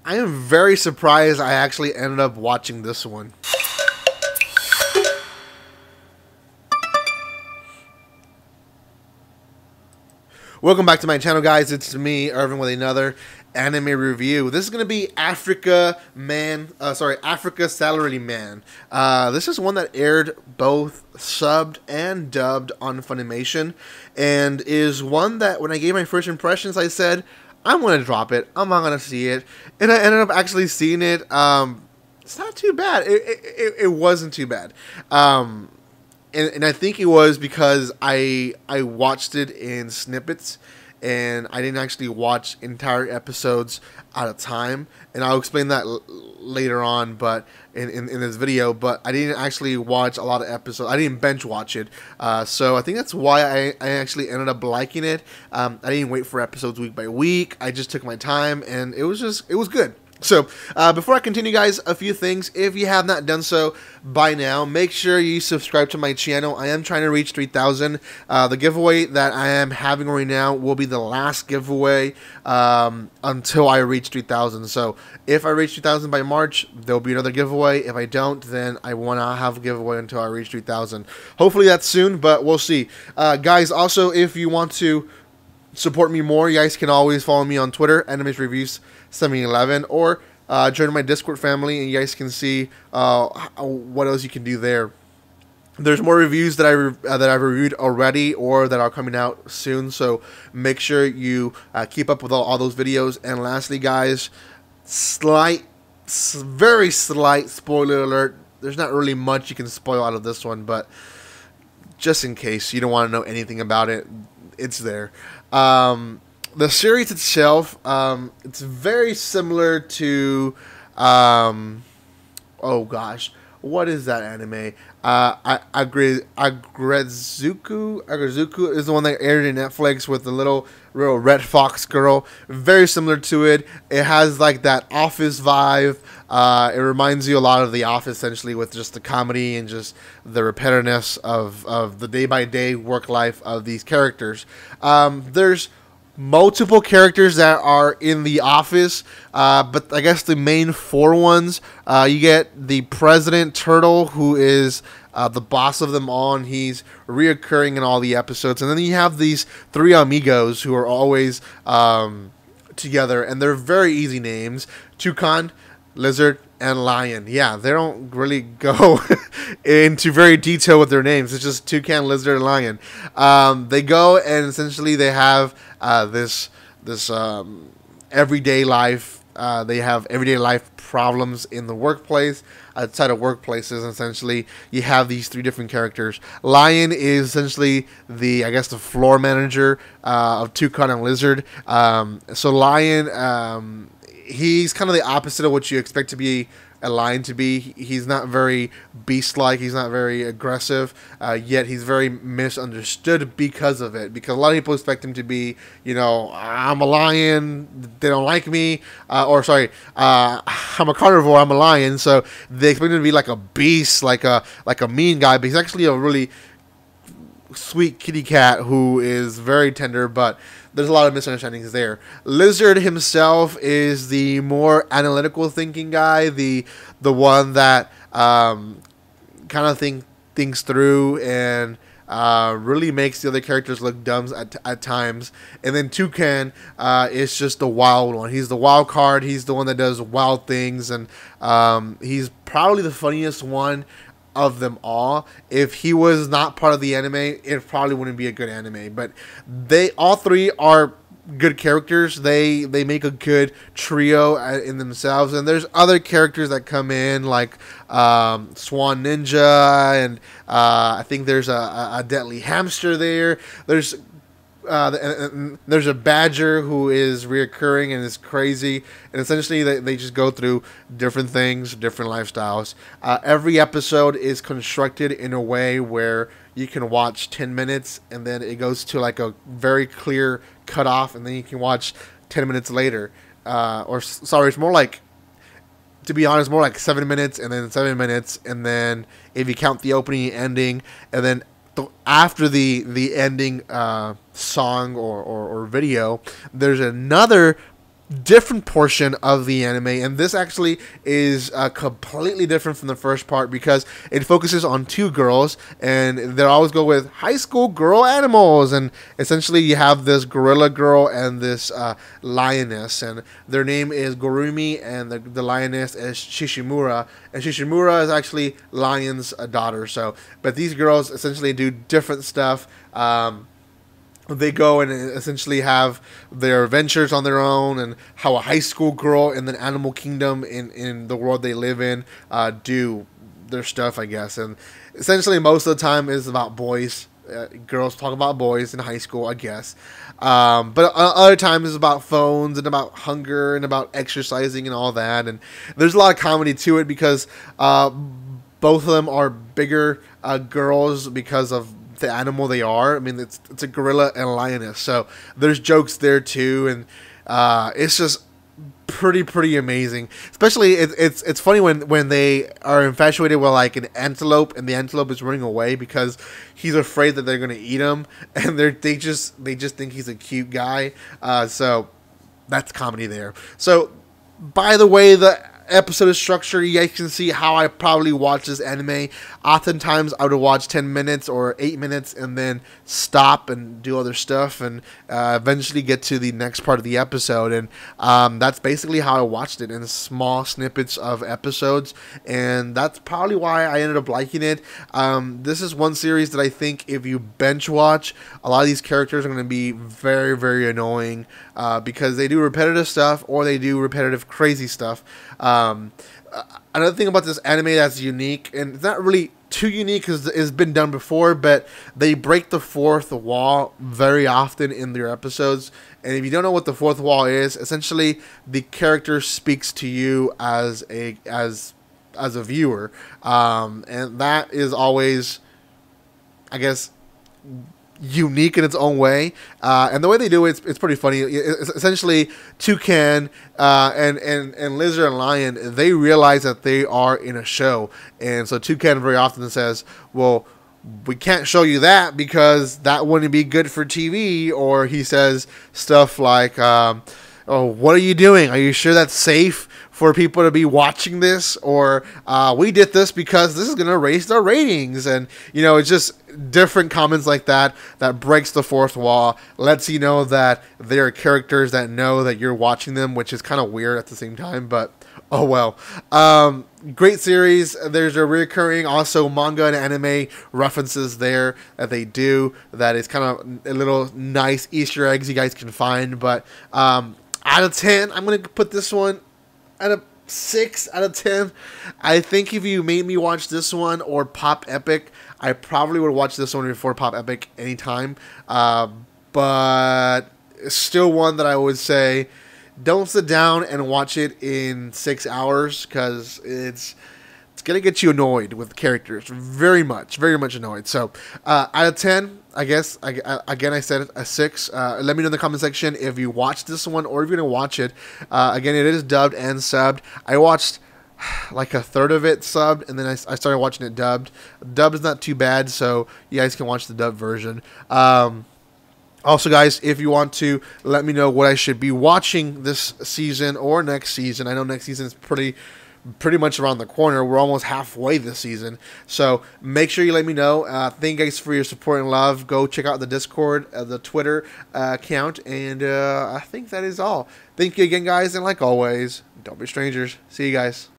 I am very surprised I actually ended up watching this one. Welcome back to my channel, guys. It's me, Irvin, with another anime review. This is going to be Africa Salaryman. This is one that aired both subbed and dubbed on Funimation, and is one that when I gave my first impressions, I said, I'm going to drop it. I'm not going to see it. And I ended up actually seeing it. It's not too bad. It wasn't too bad. And I think it was because I watched it in snippets, and I didn't actually watch entire episodes at a time. And I'll explain that later on, but in this video. But I didn't actually watch a lot of episodes. I didn't bench watch it. So I think that's why I actually ended up liking it. I didn't wait for episodes week by week. I just took my time, and it was good. So, before I continue, guys, a few things. If you have not done so by now, make sure you subscribe to my channel. I am trying to reach 3,000. The giveaway that I am having right now will be the last giveaway until I reach 3,000. So, if I reach 3,000 by March, there will be another giveaway. If I don't, then I will not have a giveaway until I reach 3,000. Hopefully that's soon, but we'll see. Guys, also, if you want to support me more, you guys can always follow me on Twitter, Animes Reviews 711, or join my Discord family, and you guys can see what else you can do there. There's more reviews that I've reviewed already, or that are coming out soon. So make sure you keep up with all those videos. And lastly, guys, very slight spoiler alert. There's not really much you can spoil out of this one, but just in case you don't want to know anything about it, it's there. The series itself, it's very similar to, oh gosh, what is that anime? Agrezuku is the one that aired in Netflix with the little red fox girl. Very similar to it. It has like that Office vibe. It reminds you a lot of The Office, essentially, with just the comedy and just the repetitiveness of the day-by-day work life of these characters. There's multiple characters that are in The Office, but I guess the main four ones, you get the President Turtle, who is the boss of them all, and he's reoccurring in all the episodes. And then you have these three amigos who are always together, and they're very easy names: Toucan, Lizard, and Lion. Yeah, they don't really go into very detail with their names. It's just Toucan, Lizard, and Lion. They go, and essentially they have this everyday life. They have everyday life problems in the workplace, outside of workplaces. Essentially, you have these three different characters. Lion is essentially the floor manager of Toucan and Lizard. So Lion, he's kind of the opposite of what you expect to be a lion to be. He's not very beast-like. He's not very aggressive. Yet he's very misunderstood because of it. Because a lot of people expect him to be, you know, I'm a lion, they don't like me. I'm a carnivore, I'm a lion. So they expect him to be like a beast, like a mean guy. But he's actually a really sweet kitty cat who is very tender, but there's a lot of misunderstandings there. Lizard himself is the more analytical thinking guy, the one that kind of thinks through and really makes the other characters look dumb at times. And then Toucan is just the wild one. He's the wild card. He's the one that does wild things, and he's probably the funniest one of them all. If he was not part of the anime, it probably wouldn't be a good anime. But all three are good characters. They make a good trio in themselves. And there's other characters that come in, like Swan Ninja, and I think there's a deadly hamster there. There's a badger who is reoccurring and is crazy, and essentially they just go through different things, different lifestyles. Every episode is constructed in a way where you can watch 10 minutes and then it goes to like a very clear cutoff, and then you can watch 10 minutes later. It's more like, to be honest, more like 7 minutes and then 7 minutes, and then if you count the opening and ending, and then after the ending song or video, there's another different portion of the anime, and this actually is completely different from the first part because it focuses on two girls, and they always go with high school girl animals, and essentially you have this gorilla girl and this lioness, and their name is Gorumi, and the lioness is Shishimura, and Shishimura is actually Lion's daughter. So, but these girls essentially do different stuff. They go and essentially have their adventures on their own, and how a high school girl in the animal kingdom in the world they live in do their stuff, I guess. And essentially most of the time is about boys. Girls talk about boys in high school, I guess. But other times is about phones and about hunger and about exercising and all that. And there's a lot of comedy to it because both of them are bigger girls because of the animal they are. I mean, it's a gorilla and a lioness, so there's jokes there too, and it's just pretty amazing. Especially it's funny when they are infatuated with like an antelope, and the antelope is running away because he's afraid that they're gonna eat him, and they just think he's a cute guy. So that's comedy there. So by the way the episode is structured, you guys can see how I probably watch this anime. Oftentimes I would watch 10 minutes or 8 minutes and then stop and do other stuff, and eventually get to the next part of the episode. And that's basically how I watched it, in small snippets of episodes, and that's probably why I ended up liking it. This is one series that I think if you bench watch, a lot of these characters are going to be very annoying because they do repetitive stuff, or they do repetitive crazy stuff. Another thing about this anime that's unique, and it's not really too unique because it's been done before, but they break the fourth wall very often in their episodes. And if you don't know what the fourth wall is, essentially the character speaks to you as a viewer, and that is always, I guess, unique in its own way, and the way they do it, it's pretty funny. It's essentially Toucan and Lizard and Lion, they realize that they are in a show, and so Toucan very often says, well, we can't show you that because that wouldn't be good for TV, or he says stuff like, oh, what are you doing? Are you sure that's safe for people to be watching this? Or we did this because this is going to raise their ratings. And, you know, it's just different comments like that that breaks the fourth wall, lets you know that there are characters that know that you're watching them, which is kind of weird at the same time, but oh well. Great series. There's a recurring also manga and anime references there that they do that is kind of a little nice Easter eggs you guys can find. But out of 10, I'm going to put this one at a 6 out of 10. I think if you made me watch this one or Pop Epic, I probably would watch this one before Pop Epic anytime. But it's still one that I would say don't sit down and watch it in 6 hours, because it's going to get you annoyed with the characters. Very much annoyed. So out of 10, I guess, again, I said a 6. Let me know in the comment section if you watched this one or if you're going to watch it. Again, it is dubbed and subbed. I watched like a third of it subbed, and then I started watching it dubbed. Dubbed is not too bad, so you guys can watch the dubbed version. Also, guys, if you want to let me know what I should be watching this season or next season. I know next season is pretty much around the corner. We're almost halfway this season, so make sure you let me know. Thank you guys for your support and love. Go check out the Discord, the Twitter account, and I think that is all. Thank you again, guys, and like always, don't be strangers. See you guys.